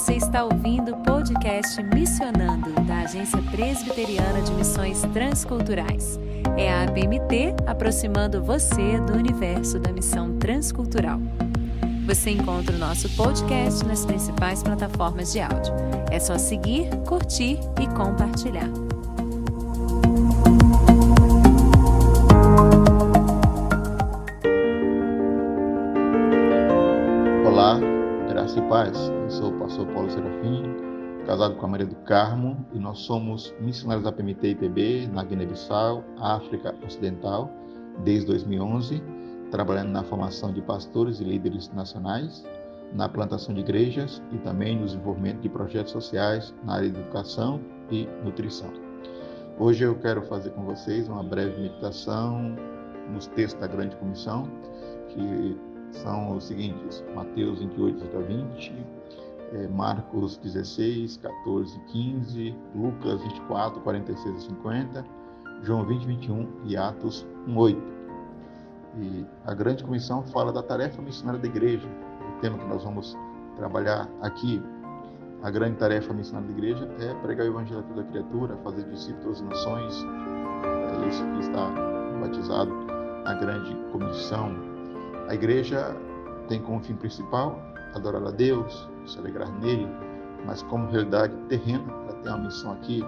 Você está ouvindo o podcast Missionando, da Agência Presbiteriana de Missões Transculturais. É a APMT aproximando você do universo da missão transcultural. Você encontra o nosso podcast nas principais plataformas de áudio. É só seguir, curtir e compartilhar. Olá, graça e paz. Eu sou o pastor Paulo Serafim, casado com a Maria do Carmo, e nós somos missionários da PMT e IPB na Guiné-Bissau, África Ocidental, desde 2011, trabalhando na formação de pastores e líderes nacionais, na plantação de igrejas e também no desenvolvimento de projetos sociais na área de educação e nutrição. Hoje eu quero fazer com vocês uma breve meditação nos textos da Grande Comissão, que são os seguintes: Mateus 28, 20, Marcos 16, 14 e 15, Lucas 24, 46 e 50, João 20, 21 e Atos 1, 8. E a Grande Comissão fala da tarefa missionária da igreja, o tema que nós vamos trabalhar aqui. A grande tarefa missionária da igreja é pregar o evangelho a toda criatura, fazer discípulos das nações. É isso que está batizado na Grande Comissão. A igreja tem como fim principal adorar a Deus, se alegrar nele, mas como realidade terrena, ela tem uma missão aqui,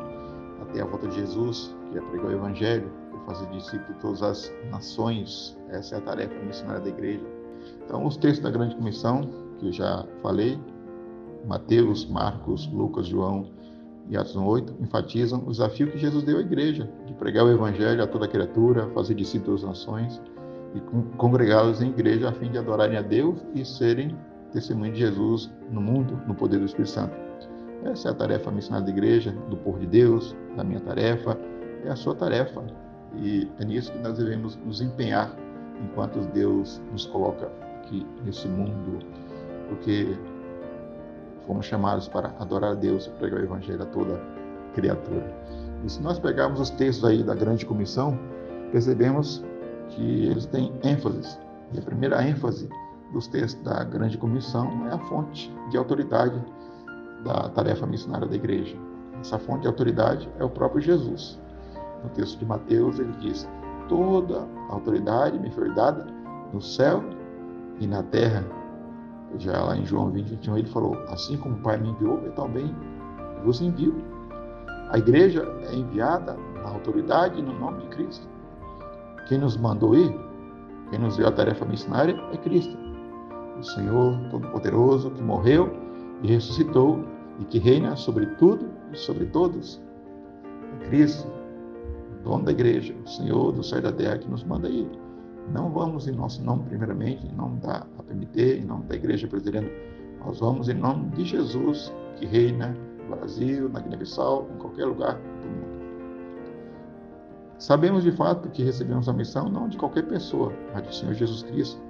até a volta de Jesus, que é pregar o evangelho, e fazer discípulos de todas as nações. Essa é a tarefa missionária da igreja. Então, os textos da Grande Comissão, que eu já falei, Mateus, Marcos, Lucas, João e Atos 8, enfatizam o desafio que Jesus deu à igreja, de pregar o evangelho a toda criatura, fazer discípulos das nações, e congregá-los em igreja a fim de adorarem a Deus e serem testemunhos de Jesus no mundo, no poder do Espírito Santo. Essa é a tarefa missionária da igreja, do povo de Deus, da minha tarefa, é a sua tarefa. E é nisso que nós devemos nos empenhar enquanto Deus nos coloca aqui nesse mundo, porque fomos chamados para adorar a Deus e pregar o evangelho a toda criatura. E se nós pegarmos os textos aí da Grande Comissão, percebemos que eles têm ênfases. E a primeira ênfase dos textos da Grande Comissão é a fonte de autoridade da tarefa missionária da igreja. Essa fonte de autoridade é o próprio Jesus. No texto de Mateus ele diz: toda a autoridade me foi dada no céu e na terra. Já lá em João 20, 21 ele falou: assim como o Pai me enviou, eu também vos envio. A igreja é enviada na autoridade e no nome de Cristo. Quem nos mandou ir, quem nos deu a tarefa missionária é Cristo, o Senhor Todo-Poderoso, que morreu e ressuscitou e que reina sobre tudo e sobre todos. É Cristo, o dono da igreja, o Senhor do céu e da terra, que nos manda ir. Não vamos em nosso nome, primeiramente, em nome da APMT, em nome da Igreja Presbiteriana. Nós vamos em nome de Jesus, que reina no Brasil, na Guiné-Bissau, em qualquer lugar do mundo. Sabemos de fato que recebemos a missão não de qualquer pessoa, mas do Senhor Jesus Cristo,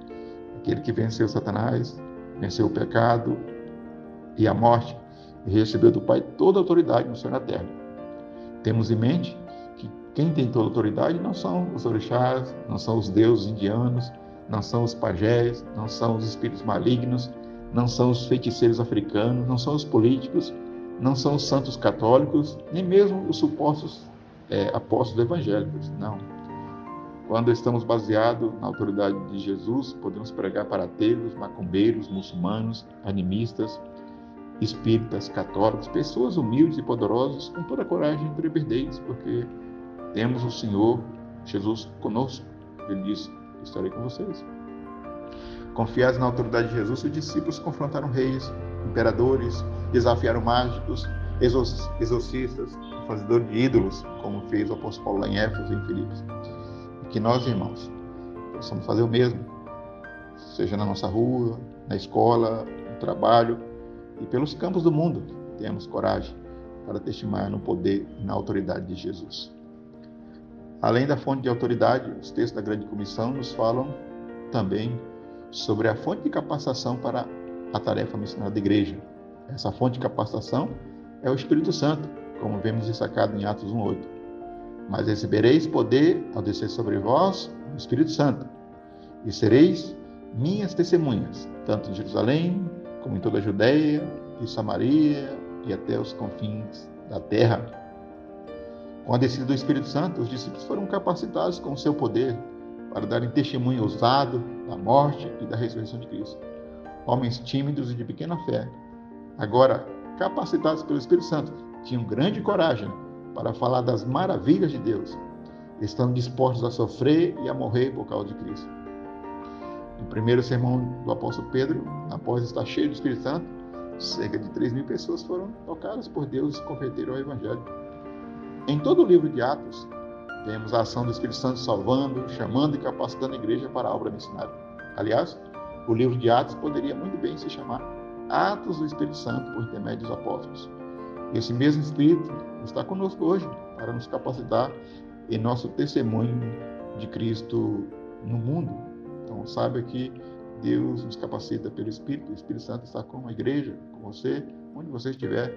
aquele que venceu Satanás, venceu o pecado e a morte, e recebeu do Pai toda a autoridade no céu e na terra. Temos em mente que quem tem toda a autoridade não são os orixás, não são os deuses indianos, não são os pajés, não são os espíritos malignos, não são os feiticeiros africanos, não são os políticos, não são os santos católicos, nem mesmo os supostos apóstolos evangélicos. Não. Quando estamos baseados na autoridade de Jesus, podemos pregar para ateus, macumbeiros, muçulmanos, animistas, espíritas, católicos, pessoas humildes e poderosas, com toda a coragem e trepidez, porque temos o Senhor Jesus conosco. Ele disse: estarei com vocês. Confiados na autoridade de Jesus, os discípulos confrontaram reis, imperadores, desafiaram mágicos, exorcistas, fazedores de ídolos, como fez o apóstolo Paulo lá em Éfeso e em Filipos. E que nós, irmãos, possamos fazer o mesmo, seja na nossa rua, na escola, no trabalho e pelos campos do mundo. Tenhamos coragem para testemunhar no poder e na autoridade de Jesus. Além da fonte de autoridade, os textos da Grande Comissão nos falam também sobre a fonte de capacitação para a tarefa missionária da igreja. Essa fonte de capacitação é o Espírito Santo, como vemos destacado em Atos 1:8. Mas recebereis poder ao descer sobre vós o Espírito Santo, e sereis minhas testemunhas, tanto em Jerusalém, como em toda a Judeia, e Samaria e até os confins da terra. Com a descida do Espírito Santo, os discípulos foram capacitados com o seu poder para darem testemunho ousado da morte e da ressurreição de Cristo. Homens tímidos e de pequena fé, agora capacitados pelo Espírito Santo, tinham grande coragem para falar das maravilhas de Deus, estando dispostos a sofrer e a morrer por causa de Cristo. No primeiro sermão do apóstolo Pedro, após estar cheio do Espírito Santo, cerca de 3.000 pessoas foram tocadas por Deus e se converteram ao Evangelho. Em todo o livro de Atos, vemos a ação do Espírito Santo salvando, chamando e capacitando a igreja para a obra missionária. Aliás, o livro de Atos poderia muito bem se chamar Atos do Espírito Santo por intermédio dos apóstolos. Esse mesmo Espírito está conosco hoje para nos capacitar em nosso testemunho de Cristo no mundo. Então, saiba que Deus nos capacita pelo Espírito. O Espírito Santo está com a igreja, com você, onde você estiver.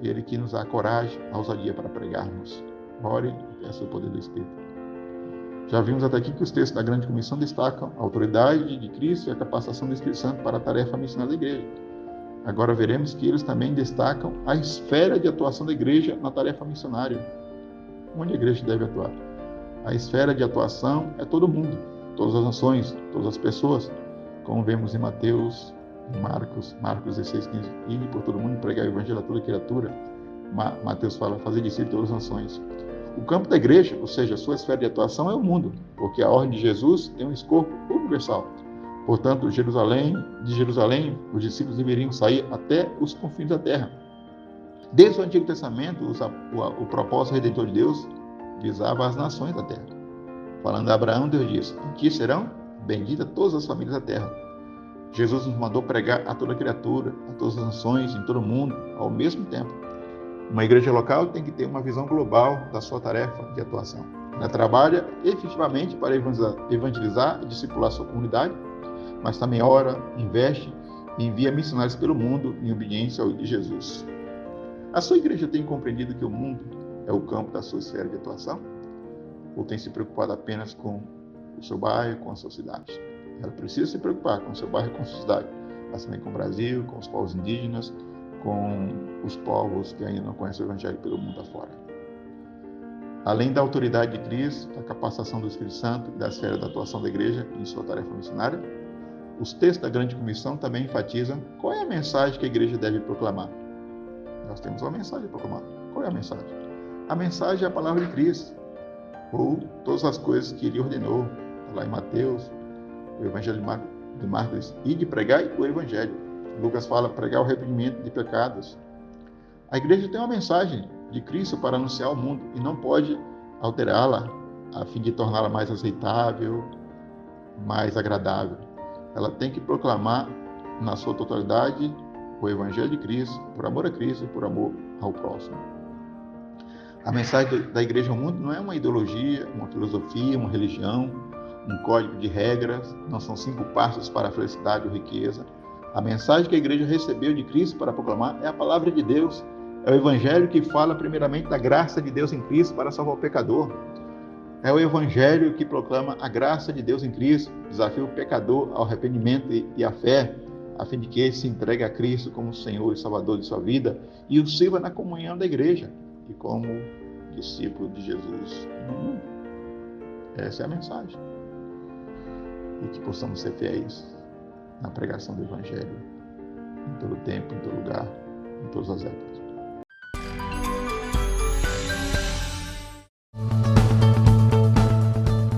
Ele que nos dá coragem, a ousadia para pregarmos. Ore e peça o poder do Espírito. Já vimos até aqui que os textos da Grande Comissão destacam a autoridade de Cristo e a capacitação do Espírito Santo para a tarefa missionária da igreja. Agora veremos que eles também destacam a esfera de atuação da igreja na tarefa missionária. Onde a igreja deve atuar? A esfera de atuação é todo mundo, todas as nações, todas as pessoas, como vemos em Mateus, em Marcos 16:15, ir por todo mundo pregar o evangelho a toda criatura. Mateus fala, fazer discípulos de todas as nações. O campo da igreja, ou seja, a sua esfera de atuação é o mundo, porque a ordem de Jesus tem um escopo universal. Portanto, de Jerusalém, os discípulos deveriam sair até os confins da terra. Desde o Antigo Testamento, o propósito redentor de Deus visava as nações da terra. Falando a Abraão, Deus diz, em que serão benditas todas as famílias da terra. Jesus nos mandou pregar a toda criatura, a todas as nações, em todo o mundo, ao mesmo tempo. Uma igreja local tem que ter uma visão global da sua tarefa de atuação. Ela trabalha efetivamente para evangelizar e discipular sua comunidade, mas também ora, investe e envia missionários pelo mundo em obediência ao de Jesus. A sua igreja tem compreendido que o mundo é o campo da sua esfera de atuação? Ou tem se preocupado apenas com o seu bairro, com a sua cidade? Ela precisa se preocupar com o seu bairro e com a sua cidade, mas também com o Brasil, com os povos indígenas, com os povos que ainda não conhecem o Evangelho pelo mundo afora. Além da autoridade de Cristo, da capacitação do Espírito Santo e da esfera da atuação da igreja em sua tarefa missionária, os textos da Grande Comissão também enfatizam qual é a mensagem que a igreja deve proclamar. Nós temos uma mensagem a proclamar. Qual é a mensagem? A mensagem é a palavra de Cristo, ou todas as coisas que ele ordenou. Está lá em Mateus, o Evangelho de Marcos, e de pregar o Evangelho. Lucas fala, pregar o arrependimento de pecados. A igreja tem uma mensagem de Cristo para anunciar ao mundo e não pode alterá-la a fim de torná-la mais aceitável, mais agradável. Ela tem que proclamar na sua totalidade o Evangelho de Cristo, por amor a Cristo e por amor ao próximo. A mensagem da igreja ao mundo não é uma ideologia, uma filosofia, uma religião, um código de regras, não são 5 passos para a felicidade ou riqueza. A mensagem que a igreja recebeu de Cristo para proclamar é a palavra de Deus. É o Evangelho que fala primeiramente da graça de Deus em Cristo para salvar o pecador. É o Evangelho que proclama a graça de Deus em Cristo, desafia o pecador ao arrependimento e à fé, a fim de que ele se entregue a Cristo como Senhor e Salvador de sua vida e o sirva na comunhão da igreja e como discípulo de Jesus no mundo. Essa é a mensagem. E que possamos ser fiéis na pregação do Evangelho em todo tempo, em todo lugar, em todas as épocas.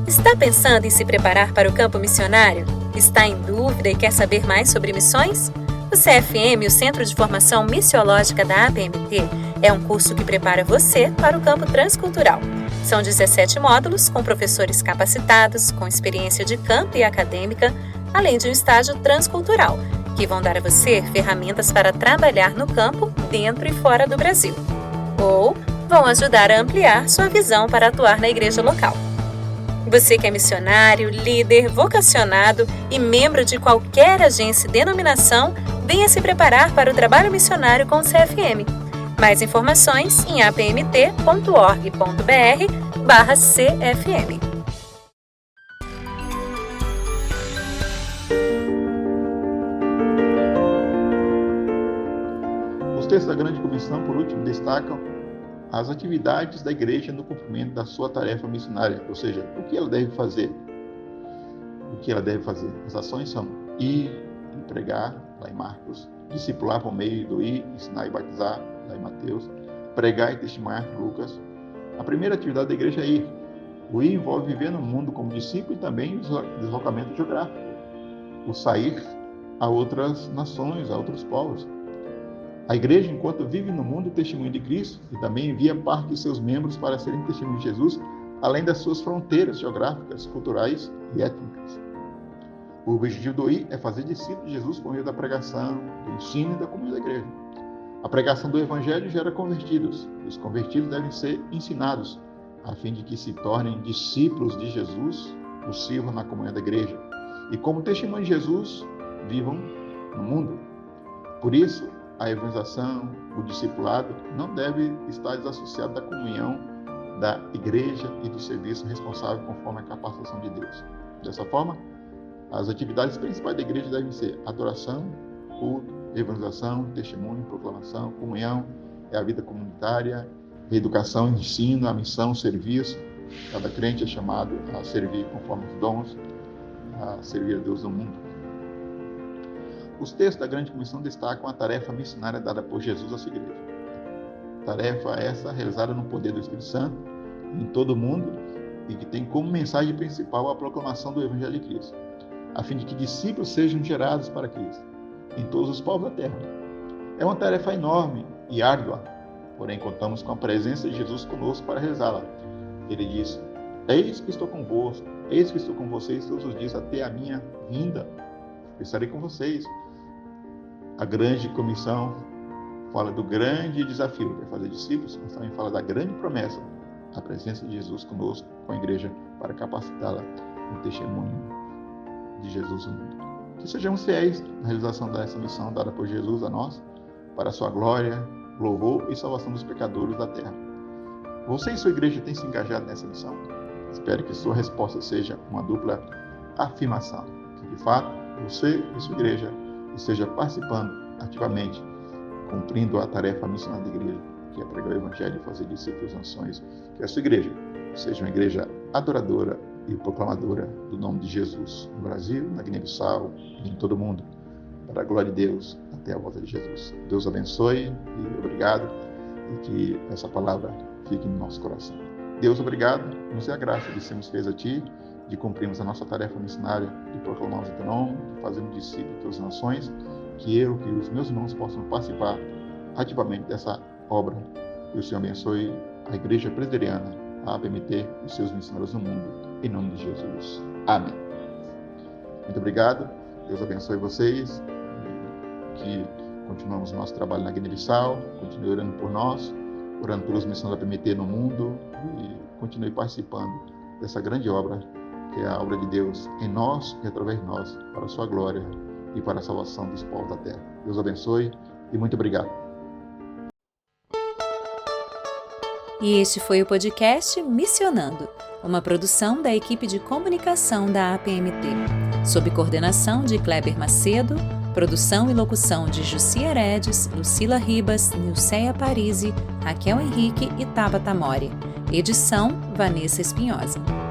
Está pensando em se preparar para o campo missionário? Está em dúvida e quer saber mais sobre missões? O CFM, o Centro de Formação Missiológica da APMT, é um curso que prepara você para o campo transcultural. São 17 módulos com professores capacitados, com experiência de campo e acadêmica, além de um estágio transcultural, que vão dar a você ferramentas para trabalhar no campo, dentro e fora do Brasil. Ou vão ajudar a ampliar sua visão para atuar na igreja local. Você que é missionário, líder, vocacionado e membro de qualquer agência e denominação, venha se preparar para o trabalho missionário com o CFM. Mais informações em apmt.org.br/CFM. textos da Grande Comissão, por último, destacam as atividades da igreja no cumprimento da sua tarefa missionária, ou seja, o que ela deve fazer. O que ela deve fazer? As ações são ir e pregar, lá em Marcos, discipular por meio do ir, ensinar e batizar, lá em Mateus, pregar e testemunhar, Lucas. A primeira atividade da igreja é ir. O ir envolve viver no mundo como discípulo e também o deslocamento geográfico. O sair a outras nações, a outros povos. A igreja, enquanto vive no mundo, testemunha de Cristo e também envia parte de seus membros para serem testemunhos de Jesus, além das suas fronteiras geográficas, culturais e étnicas. O objetivo do ir é fazer discípulos de Jesus por meio da pregação, do ensino e da comunhão da igreja. A pregação do Evangelho gera convertidos. Os convertidos devem ser ensinados, a fim de que se tornem discípulos de Jesus, o sirvam na comunhão da igreja. E como testemunho de Jesus, vivam no mundo. Por isso, a evangelização, o discipulado, não deve estar desassociado da comunhão da igreja e do serviço responsável conforme a capacitação de Deus. Dessa forma, as atividades principais da igreja devem ser adoração, culto, evangelização, testemunho, proclamação, comunhão, é a vida comunitária, educação, ensino, a missão, serviço. Cada crente é chamado a servir conforme os dons, a servir a Deus no mundo. Os textos da Grande Comissão destacam a tarefa missionária dada por Jesus à sua igreja. Tarefa essa realizada no poder do Espírito Santo em todo o mundo e que tem como mensagem principal a proclamação do Evangelho de Cristo, a fim de que discípulos sejam gerados para Cristo em todos os povos da terra. É uma tarefa enorme e árdua, porém contamos com a presença de Jesus conosco para realizá-la. Ele diz: eis que estou convosco, eis que estou com vocês todos os dias até a minha vinda. Eu estarei com vocês. A Grande Comissão fala do grande desafio de fazer discípulos, mas também fala da grande promessa, a presença de Jesus conosco, com a igreja, para capacitá-la no testemunho de Jesus no mundo. Que sejamos fiéis na realização dessa missão dada por Jesus a nós, para a sua glória, louvor e salvação dos pecadores da terra. Você e sua igreja têm se engajado nessa missão? Espero que sua resposta seja uma dupla afirmação, que de fato você e sua igreja esteja participando ativamente, cumprindo a tarefa missionária da igreja, que é pregar o Evangelho e fazer discípulos das nações, que a sua igreja seja uma igreja adoradora e proclamadora do nome de Jesus no Brasil, na Guiné-Bissau e em todo o mundo, para a glória de Deus, até a volta de Jesus. Deus abençoe e obrigado, e que essa palavra fique no nosso coração. Deus, obrigado, nos dê a graça de sermos fiéis a Ti, de cumprirmos a nossa tarefa missionária, de proclamarmos o Teu nome, de fazermos discípulos de Todas as nações, que eu, que os meus irmãos possam participar ativamente dessa obra. Que o Senhor abençoe a Igreja Presbiteriana, a APMT e seus missionários no mundo, em nome de Jesus. Amém. Muito obrigado, Deus abençoe vocês, que continuamos nosso trabalho na Guiné-Bissau, continue orando por nós, orando pelos missionários da APMT no mundo e continue participando dessa grande obra, que é a obra de Deus em nós e através de nós, para a sua glória e para a salvação dos povos da terra. Deus abençoe e muito obrigado. E este foi o podcast Missionando, uma produção da equipe de comunicação da APMT, sob coordenação de Kleber Macedo, produção e locução de Jussi Heredes, Lucila Ribas, Nilceia Parisi, Raquel Henrique e Tabata Mori. Edição, Vanessa Espinhosa.